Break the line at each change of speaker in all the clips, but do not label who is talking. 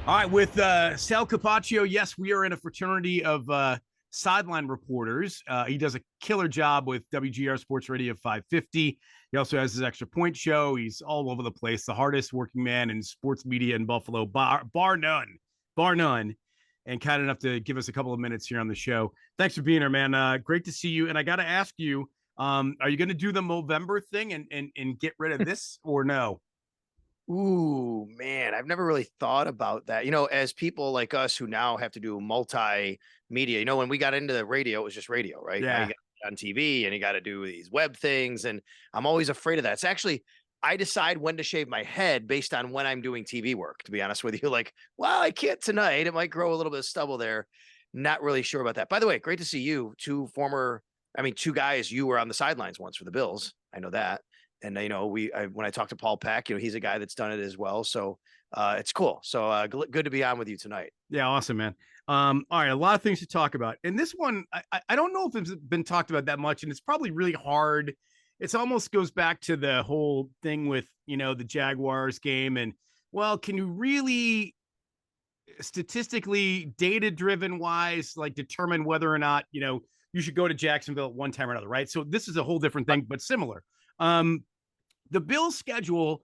All right, with Sal Capaccio, yes, we are in a fraternity of sideline reporters. He does a killer job with WGR Sports Radio 550. He also has his extra point show. He's all over the place, the hardest working man in sports media in Buffalo, bar none, bar none. And kind enough to give us a couple of minutes here on the show. Thanks for being here, man. Great to see you. And I got to ask you, are you going to do the Movember thing and get rid of this or no?
Ooh, man, I've never really thought about that. As people like us who now have to do multimedia, when we got into the radio, it was just radio, right? Now you
Yeah.
got on TV and you got to do these web things. And I'm always afraid of that. It's actually, I decide when to shave my head based on when I'm doing TV work, to be honest with you. Like, well, I can't tonight. It might grow a little bit of stubble there. Not really sure about that. By the way, great to see you. Two guys, you were on the sidelines once for the Bills. I know that. And when I talked to Paul Peck, he's a guy that's done it as well. So it's cool. So good to be on with you tonight.
Yeah, awesome, man. All right, a lot of things to talk about. And this one, I don't know if it's been talked about that much, and it's probably really hard. It's almost goes back to the whole thing with, the Jaguars game. And, well, can you really statistically, data driven wise, like determine whether or not, you should go to Jacksonville at one time or another, right? So this is a whole different thing, but similar. The Bills schedule,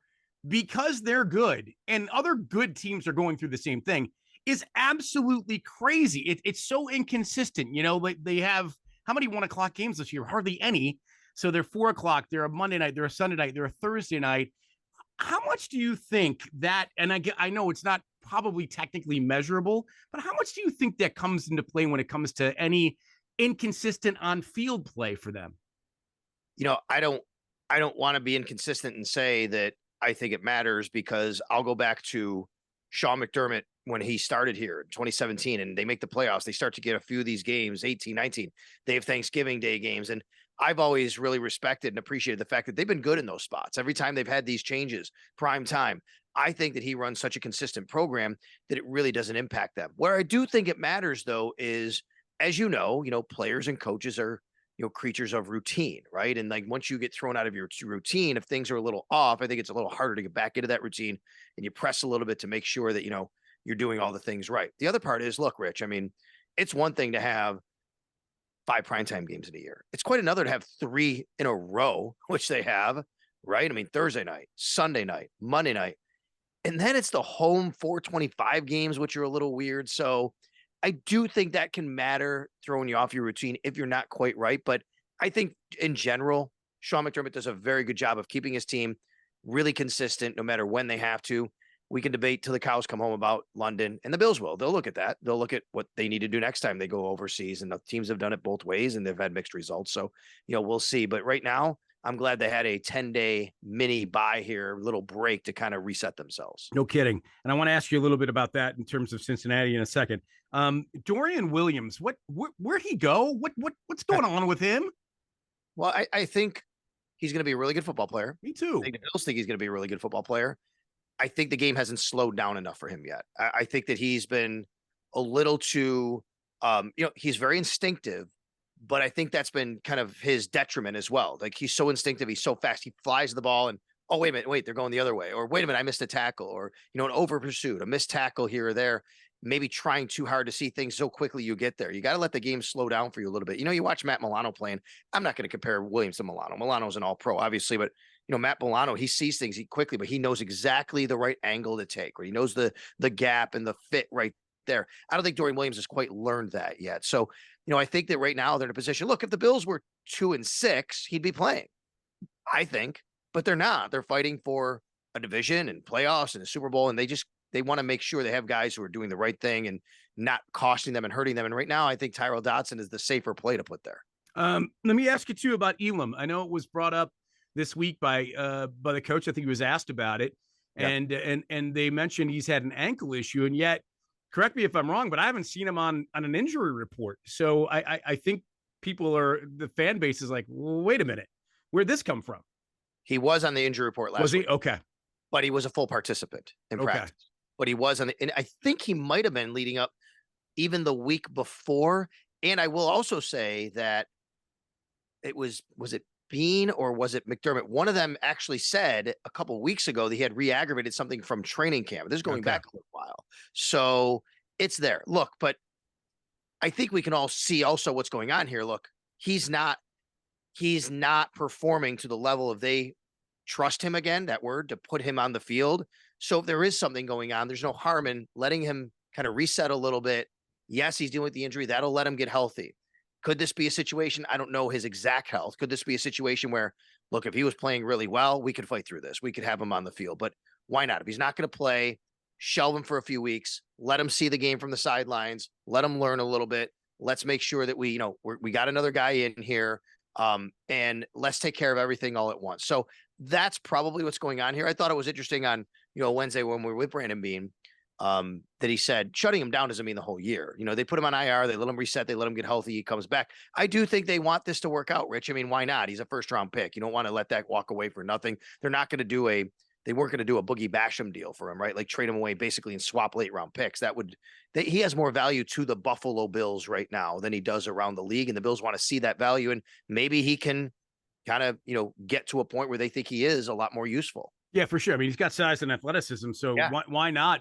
because they're good and other good teams are going through the same thing, is absolutely crazy. It's so inconsistent. Like they have how many 1 o'clock games this year? Hardly any. So they're 4 o'clock, they're a Monday night, they're a Sunday night, they're a Thursday night. How much do you think that, and I know it's not probably technically measurable, but how much do you think that comes into play when it comes to any inconsistent on field play for them?
I don't want to be inconsistent and say that I think it matters, because I'll go back to Sean McDermott when he started here in 2017 and they make the playoffs. They start to get a few of these games, 18, 19. They have Thanksgiving Day games. And I've always really respected and appreciated the fact that they've been good in those spots. Every time they've had these changes, prime time, I think that he runs such a consistent program that it really doesn't impact them. Where I do think it matters, though, is, as players and coaches are creatures of routine, right? And like once you get thrown out of your routine, if things are a little off, I think it's a little harder to get back into that routine, and you press a little bit to make sure that you're doing all the things right. The other part is, look, Rich, it's one thing to have 5 primetime games in a year. It's quite another to have 3 in a row, which they have, right? Thursday night, Sunday night, Monday night. And then it's the home 425 games, which are a little weird. So I do think that can matter, throwing you off your routine if you're not quite right. But I think in general, Sean McDermott does a very good job of keeping his team really consistent no matter when they have to. We can debate till the cows come home about London, and the Bills will. They'll look at that. They'll look at what they need to do next time they go overseas. And the teams have done it both ways, and they've had mixed results. So, we'll see. But right now, I'm glad they had a 10-day mini bye here, little break to kind of reset themselves.
No kidding. And I want to ask you a little bit about that in terms of Cincinnati in a second. Dorian Williams, where'd he go? What's going on with him?
Well, I think he's going to be a really good football player.
Me too.
I think the Bills think he's going to be a really good football player. I think the game hasn't slowed down enough for him yet. I think that he's been a little too, he's very instinctive, but I think that's been kind of his detriment as well. Like he's so instinctive, he's so fast, he flies the ball and, oh, wait a minute, wait, they're going the other way. Or wait a minute, I missed a tackle, or, an over pursuit, a missed tackle here or there, maybe trying too hard to see things so quickly you get there. You got to let the game slow down for you a little bit. You watch Matt Milano playing. I'm not going to compare Williams to Milano. Milano's an all pro, obviously, but Matt Milano, he sees things quickly, but he knows exactly the right angle to take, or he knows the gap and the fit right there. I don't think Dorian Williams has quite learned that yet. So, I think that right now they're in a position. Look, if the Bills were 2-6, he'd be playing, I think, but they're not. They're fighting for a division and playoffs and a Super Bowl, and they want to make sure they have guys who are doing the right thing and not costing them and hurting them. And right now, I think Tyrell Dodson is the safer play to put there.
Let me ask you too about Elam. I know it was brought up this week by the coach. I think he was asked about it, and they mentioned he's had an ankle issue, and yet, correct me if I'm wrong, but I haven't seen him on an injury report. So I think the fan base is like, well, wait a minute, where'd this come from?
He was on the injury report last week.
Was he? Okay.
But he was a full participant in practice. But he was and I think he might have been leading up even the week before. And I will also say that was it Bean or was it McDermott? One of them actually said a couple of weeks ago that he had re-aggravated something from training camp. This is going back a little while. So it's there. Look, but I think we can all see also what's going on here. Look, he's not performing to the level of they trust him again, that word, to put him on the field. So if there is something going on, there's no harm in letting him kind of reset a little bit. Yes, he's dealing with the injury. That'll let him get healthy. Could this be a situation? I don't know his exact health. Could this be a situation where, look, if he was playing really well, we could fight through this. We could have him on the field, but why not? If he's not going to play, shelve him for a few weeks, let him see the game from the sidelines, let him learn a little bit. Let's make sure that we got another guy in here. And let's take care of everything all at once. So that's probably what's going on here. I thought it was interesting on, Wednesday when we were with Brandon Bean, that he said shutting him down doesn't mean the whole year. They put him on IR, they let him reset, they let him get healthy, he comes back. I do think they want this to work out, Rich. I mean, why not? He's a first round pick. You don't want to let that walk away for nothing. They weren't going to do a Boogie Basham deal for him, right? Like trade him away basically and swap late round picks. He has more value to the Buffalo Bills right now than he does around the league. And the Bills want to see that value. And maybe he can kind of, get to a point where they think he is a lot more useful.
Yeah, for sure. I mean, he's got size and athleticism. So
Yeah.
why not,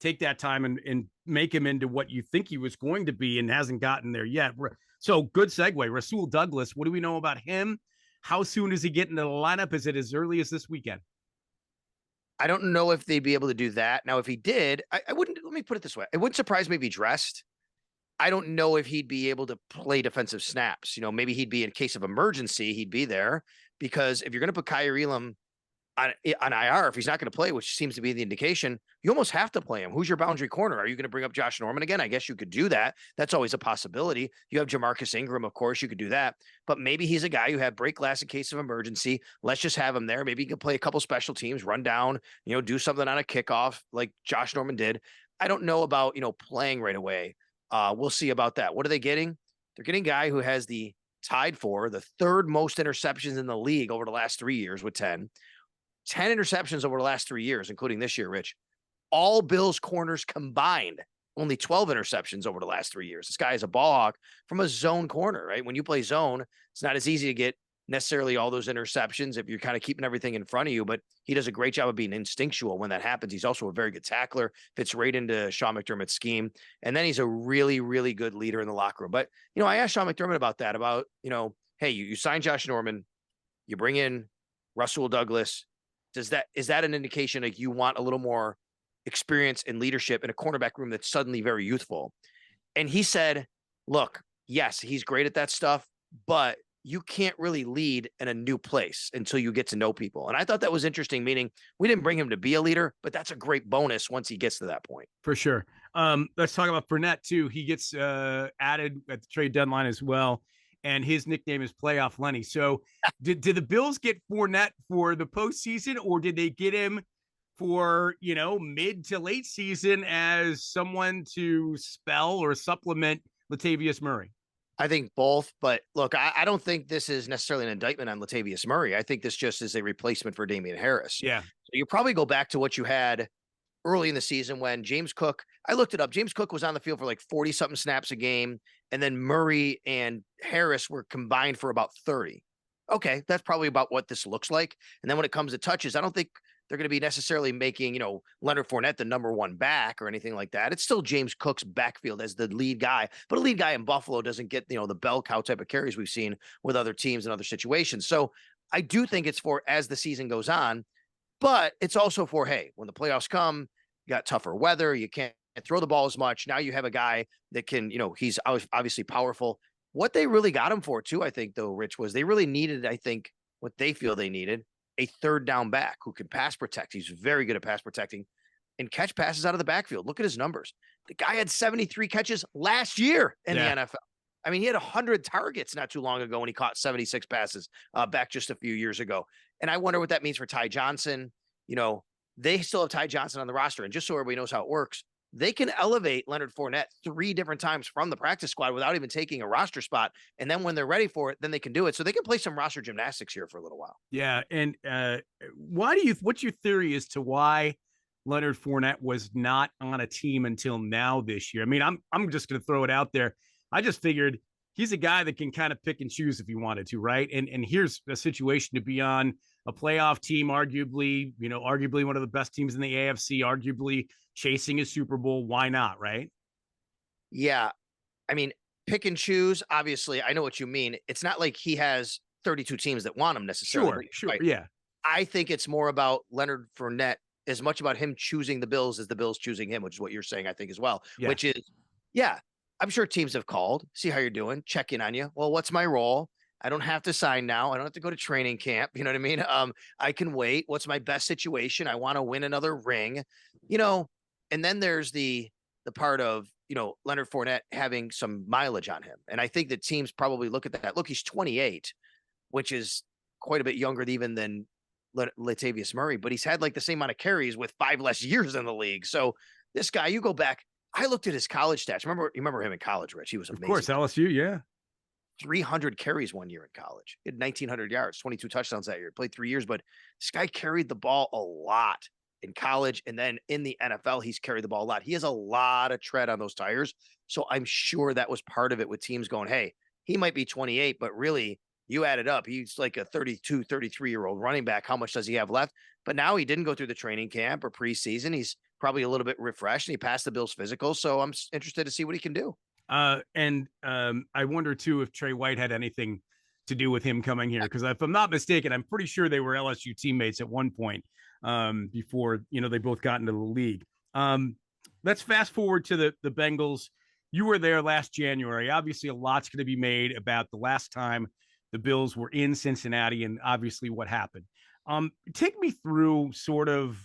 take that time and make him into what you think he was going to be and hasn't gotten there yet. So good segue. Rasul Douglas, what do we know about him? How soon does he get into the lineup? Is it as early as this weekend?
I don't know if they'd be able to do that. Now, if he did, I wouldn't, let me put it this way. It wouldn't surprise me if he dressed. I don't know if he'd be able to play defensive snaps. Maybe he'd be in case of emergency, he'd be there, because if you're going to put Kaiir Elam on IR, if he's not going to play, which seems to be the indication, you almost have to play him. Who's your boundary corner? Are you going to bring up Josh Norman again? I guess you could do that. That's always a possibility. You have Jamarcus Ingram, of course, you could do that. But maybe he's a guy who had break glass in case of emergency. Let's just have him there. Maybe he can play a couple special teams, run down, do something on a kickoff like Josh Norman did. I don't know about, playing right away. We'll see about that. What are they getting? They're getting a guy who has tied for the third most interceptions in the league over the last 3 years with 10 interceptions over the last 3 years, including this year, Rich. All Bills corners combined, only 12 interceptions over the last 3 years. This guy is a ball hawk from a zone corner, right? When you play zone, it's not as easy to get necessarily all those interceptions if you're kind of keeping everything in front of you, but he does a great job of being instinctual when that happens. He's also a very good tackler, fits right into Sean McDermott's scheme. And then he's a really, really good leader in the locker room. But, I asked Sean McDermott about that, hey, you sign Josh Norman, you bring in Rasul Douglas. Is that an indication like you want a little more experience and leadership in a cornerback room that's suddenly very youthful? And he said, look, yes, he's great at that stuff, but you can't really lead in a new place until you get to know people. And I thought that was interesting, meaning we didn't bring him to be a leader, but that's a great bonus once he gets to that point.
For sure. Let's talk about Fournette too. He gets added at the trade deadline as well. And his nickname is Playoff Lenny. So did the Bills get Fournette for the postseason, or did they get him for, mid to late season as someone to spell or supplement Latavius Murray?
I think both, but look, I don't think this is necessarily an indictment on Latavius Murray. I think this just is a replacement for Damian Harris.
Yeah.
So you probably go back to what you had early in the season when James Cook, I looked it up. James Cook was on the field for like 40 something snaps a game. And then Murray and Harris were combined for about 30. Okay. That's probably about what this looks like. And then when it comes to touches, I don't think they're going to be necessarily making, Leonard Fournette the number one back or anything like that. It's still James Cook's backfield as the lead guy, but a lead guy in Buffalo doesn't get, the bell cow type of carries we've seen with other teams and other situations. So I do think it's for as the season goes on, but it's also for, hey, when the playoffs come, you got tougher weather, you can't throw the ball as much. Now you have a guy that can, he's obviously powerful. What they really got him for too, I think though, Rich, was they really needed, I think what they feel they needed, a third down back who can pass protect. He's very good at pass protecting and catch passes out of the backfield. Look at his numbers. The guy had 73 catches last year in the NFL. I mean, he had 100 targets not too long ago when he caught 76 passes back just a few years ago. And I wonder what that means for Ty Johnson. They still have Ty Johnson on the roster. And just so everybody knows how it works, they can elevate Leonard Fournette 3 different times from the practice squad without even taking a roster spot. And then when they're ready for it, then they can do it. So they can play some roster gymnastics here for a little while.
Yeah. And what's your theory as to why Leonard Fournette was not on a team until now this year? I mean, I'm just going to throw it out there. I just figured he's a guy that can kind of pick and choose if he wanted to, right? And here's a situation to be on a playoff team, arguably, arguably one of the best teams in the AFC, arguably chasing a Super Bowl. Why not? Right.
Yeah. I mean, pick and choose. Obviously, I know what you mean. It's not like he has 32 teams that want him necessarily, but
Sure.
right.
Yeah.
I think it's more about Leonard Fournette, as much about him choosing the Bills as the Bills choosing him, which is what you're saying, I think, as well.
Yeah.
Which is, yeah, I'm sure teams have called, see how you're doing, check in on you. Well, what's my role? I don't have to sign now. I don't have to go to training camp. You know what I mean? I can wait. What's my best situation? I want to win another ring, you know. And then there's the part of, Leonard Fournette having some mileage on him. And I think that teams probably look at that. Look, he's 28, which is quite a bit younger even than Latavius Murray, but he's had like the same amount of carries with 5 less years in the league. So this guy, you go back, I looked at his college stats. You remember him in college, Rich? He was amazing.
Of course, LSU, yeah.
300 carries one year in college. He had 1,900 yards, 22 touchdowns that year. Played 3 years, but this guy carried the ball a lot in college. And then in the NFL, he's carried the ball a lot. He has a lot of tread on those tires. So I'm sure that was part of it with teams going, hey, he might be 28, but really you add it up. He's like a 32, 33-year-old running back. How much does he have left? But now he didn't go through the training camp or preseason. He's probably a little bit refreshed and he passed the Bills physical. So I'm interested to see what he can do.
And I wonder too if Trey White had anything to do with him coming here, because if I'm not mistaken, I'm pretty sure they were LSU teammates at one point before they both got into the league. Let's fast forward to the Bengals. You were there last January. Obviously, a lot's going to be made about the last time the Bills were in Cincinnati and obviously what happened. Take me through sort of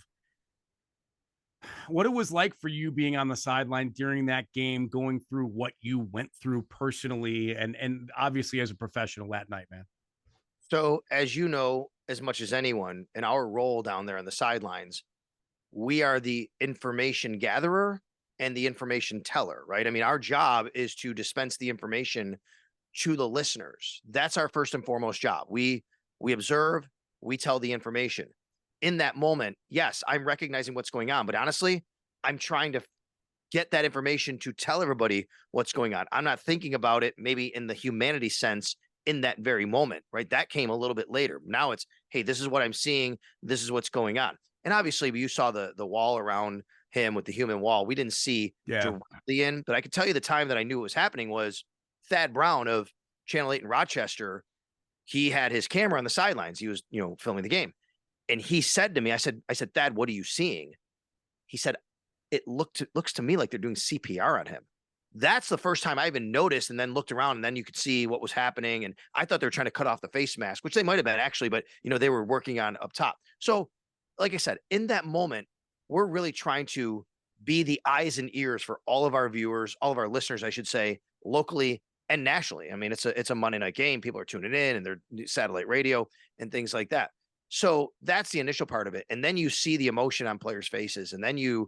what it was like for you being on the sideline during that game, going through what you went through personally and obviously as a professional that night, man.
So, as you know, as much as anyone, in our role down there on the sidelines, we are the information gatherer and the information teller, right? I mean, our job is to dispense the information to the listeners. That's our first and foremost job. We observe, we tell the information. In that moment, yes, I'm recognizing what's going on, but honestly, I'm trying to get that information to tell everybody what's going on. I'm not thinking about it maybe in the humanity sense in that very moment, right? That came a little bit later. Now it's, hey, this is what I'm seeing. This is what's going on. And obviously you saw the wall around him with the human wall. We didn't see directly in, but I could tell you the time that I knew it was happening was Thad Brown of Channel 8 in Rochester. He had his camera on the sidelines. He was, filming the game. And he said to me, I said, Thad, what are you seeing? He said, it looks to me like they're doing CPR on him. That's the first time I even noticed and then looked around and then you could see what was happening. And I thought they were trying to cut off the face mask, which they might've been actually, but they were working on up top. So like I said, in that moment, we're really trying to be the eyes and ears for all of our viewers, all of our listeners, I should say, locally and nationally. I mean, it's a Monday night game. People are tuning in and they're satellite radio and things like that. So that's the initial part of it. And then you see the emotion on players' faces. And then you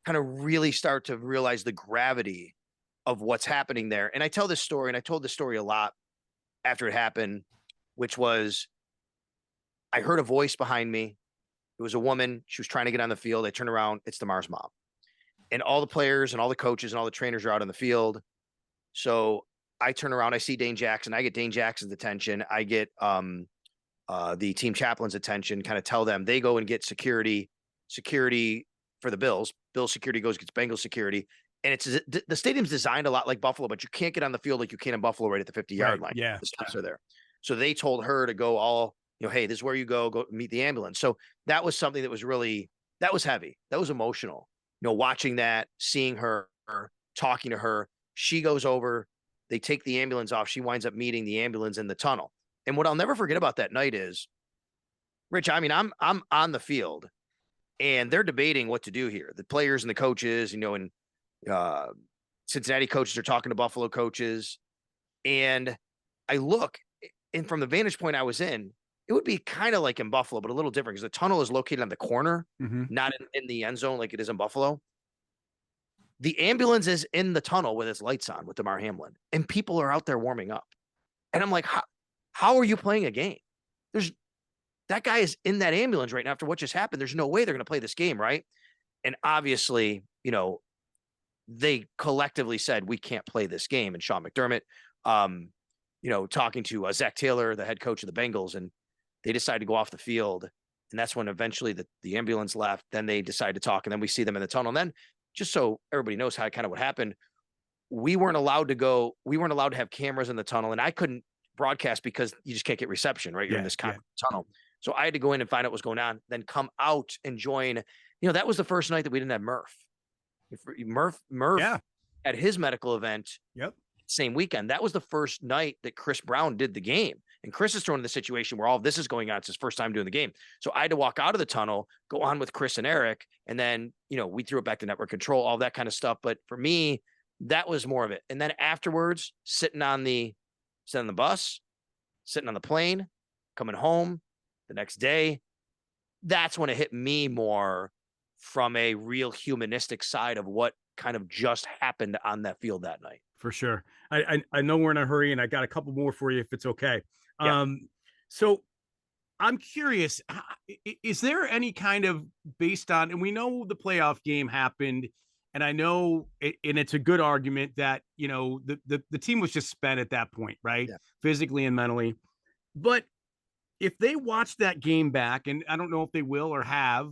kind of really start to realize the gravity of what's happening there. And I tell this story, and I told this story a lot after it happened, which was I heard a voice behind me. It was a woman. She was trying to get on the field. I turn around. It's Damar's mom. And all the players and all the coaches and all the trainers are out on the field. So I turn around. I see Dane Jackson. I get Dane Jackson's attention. I get the team chaplain's attention, kind of tell them. They go and get security for the Bills. Bills security goes, gets Bengals security. And the stadium's designed a lot like Buffalo, but you can't get on the field like you can in Buffalo right at the 50-yard line.
Yeah.
The steps are there. So they told her to go all, hey, this is where you go meet the ambulance. So that was something that was that was heavy. That was emotional. Watching that, seeing her, talking to her. She goes over, they take the ambulance off. She winds up meeting the ambulance in the tunnel. And what I'll never forget about that night is, Rich, I mean, I'm on the field and they're debating what to do here. The players and the coaches, and Cincinnati coaches are talking to Buffalo coaches. And I look, and from the vantage point I was in, it would be kind of like in Buffalo, but a little different because the tunnel is located on the corner, not in the end zone like it is in Buffalo. The ambulance is in the tunnel with its lights on with Damar Hamlin, and people are out there warming up. And I'm like, how are you playing a game? That guy is in that ambulance right now after what just happened. There's no way they're going to play this game, right? And obviously, they collectively said, we can't play this game. And Sean McDermott, talking to Zach Taylor, the head coach of the Bengals, and they decided to go off the field. And that's when eventually the ambulance left. Then they decided to talk, and then we see them in the tunnel. And then, just so everybody knows how kind of what happened, we weren't allowed to have cameras in the tunnel, and I couldn't broadcast because you just can't get reception, right? You're in this concrete tunnel. So I had to go in and find out what's going on, then come out and join. That was the first night that we didn't have Murph. Murph at his medical event.
Yep.
Same weekend. That was the first night that Chris Brown did the game. And Chris is thrown in the situation where all of this is going on. It's his first time doing the game. So I had to walk out of the tunnel, go on with Chris and Eric. And then, we threw it back to network control, all that kind of stuff. But for me, that was more of it. And then afterwards, sitting on the bus, sitting on the plane, coming home the next day, that's when it hit me more from a real humanistic side of what kind of just happened on that field that night.
For sure. I know we're in a hurry, and I got a couple more for you if it's okay.
Yeah.
So I'm curious, is there any kind of based on, and we know the playoff game happened, and I know and it's a good argument that, the team was just spent at that point, right?
Yeah.
Physically and mentally. But if they watch that game back, and I don't know if they will or have,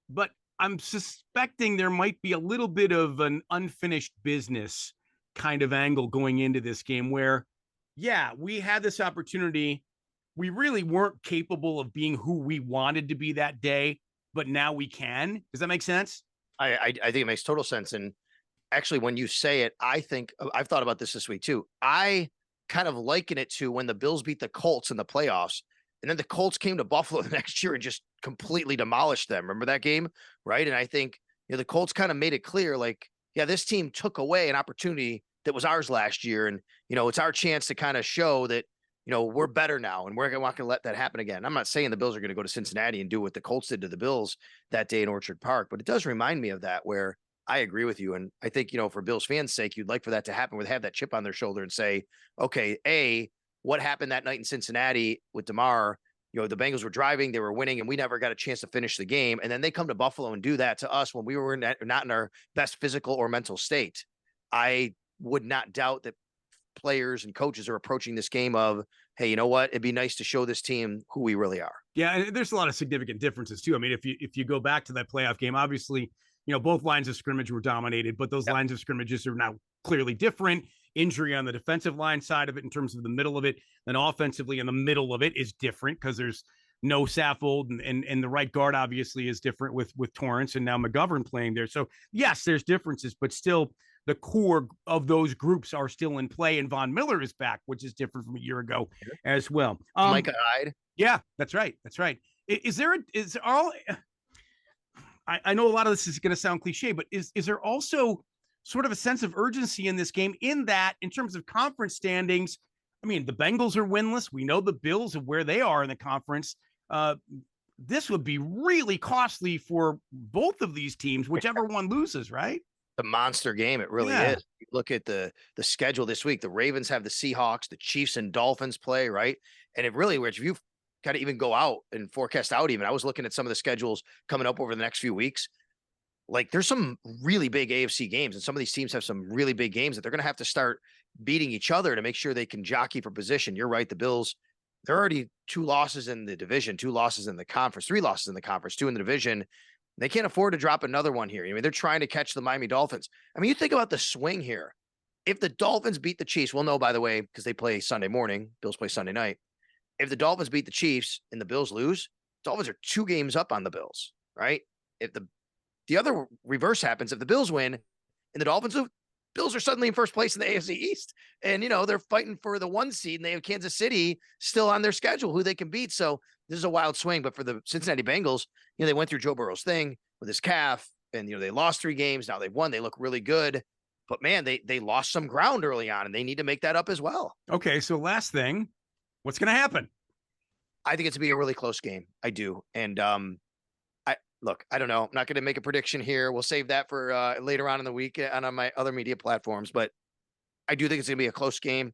but I'm suspecting there might be a little bit of an unfinished business kind of angle going into this game where, we had this opportunity. We really weren't capable of being who we wanted to be that day, but now we can. Does that make sense?
I think it makes total sense. And actually, when you say it, I think I've thought about this week too. I kind of liken it to when the Bills beat the Colts in the playoffs, and then the Colts came to Buffalo the next year and just completely demolished them. Remember that game? Right. And I think, the Colts kind of made it clear, like, this team took away an opportunity that was ours last year. And, it's our chance to kind of show that, we're better now, and we're not going to let that happen again. I'm not saying the Bills are going to go to Cincinnati and do what the Colts did to the Bills that day in Orchard Park, but it does remind me of that, where I agree with you. And I think, for Bills fans' sake, you'd like for that to happen, where they have that chip on their shoulder and say, okay, what happened that night in Cincinnati with DeMar? The Bengals were driving, they were winning, and we never got a chance to finish the game. And then they come to Buffalo and do that to us when we were not in our best physical or mental state. I would not doubt that players and coaches are approaching this game of, hey, you know what? It'd be nice to show this team who we really are.
Yeah, and there's a lot of significant differences too. I mean, if you go back to that playoff game, obviously, both lines of scrimmage were dominated, but those lines of scrimmages are now clearly different. Injury on the defensive line side of it in terms of the middle of it, and offensively in the middle of it is different because there's no Saffold, and the right guard obviously is different with Torrance and now McGovern playing there. So yes, there's differences, but still the core of those groups are still in play, and Von Miller is back, which is different from a year ago as well.
Micah Hyde.
Yeah, that's right. That's right. I know a lot of this is going to sound cliche, but is there also sort of a sense of urgency in this game in terms of conference standings? I mean, the Bengals are winless. We know the Bills of where they are in the conference. This would be really costly for both of these teams, whichever one loses, right?
The monster game. It really is. You look at the schedule this week. The Ravens have the Seahawks, the Chiefs and Dolphins play, right? And it really, if you kind of even go out and forecast out, I was looking at some of the schedules coming up over the next few weeks. Like, there's some really big AFC games, and some of these teams have some really big games that they're going to have to start beating each other to make sure they can jockey for position. You're right. The Bills, they're already 2 losses in the division, 2 losses in the conference, 3 losses in the conference, 2 in the division. They can't afford to drop another one here. I mean, they're trying to catch the Miami Dolphins. I mean, you think about the swing here. If the Dolphins beat the Chiefs, we'll know, by the way, because they play Sunday morning. Bills play Sunday night. If the Dolphins beat the Chiefs and the Bills lose, Dolphins are 2 games up on the Bills, right? If the other reverse happens, if the Bills win and the Dolphins lose, Bills are suddenly in first place in the AFC East. And, they're fighting for the 1 seed, and they have Kansas City still on their schedule, who they can beat. So this is a wild swing. But for the Cincinnati Bengals, they went through Joe Burrow's thing with his calf, and, they lost 3 games. Now they've won. They look really good. But, man, they lost some ground early on, and they need to make that up as well.
Okay, so last thing, what's going to happen?
I think it's going to be a really close game. I do. And I don't know. I'm not going to make a prediction here. We'll save that for later on in the week on my other media platforms. But I do think it's going to be a close game.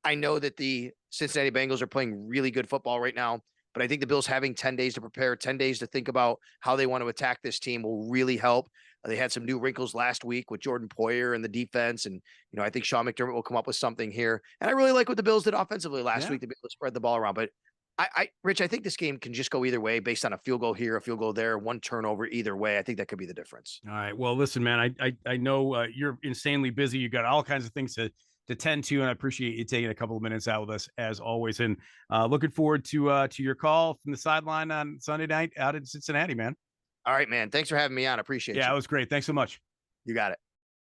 I know that the Cincinnati Bengals are playing really good football right now, but I think the Bills having 10 days to prepare, 10 days to think about how they want to attack this team will really help. They had some new wrinkles last week with Jordan Poyer and the defense. And, I think Sean McDermott will come up with something here. And I really like what the Bills did offensively last week to be able to spread the ball around. But Rich, I think this game can just go either way based on a field goal here, a field goal there, one turnover either way. I think that could be the difference.
All right. Well, listen, man, I know you're insanely busy. You got all kinds of things to tend to, and I appreciate you taking a couple of minutes out with us as always. And looking forward to your call from the sideline on Sunday night out in Cincinnati, man.
All right, man. Thanks for having me on. I appreciate
Yeah,
you.
it was great. Thanks so much.
You got it.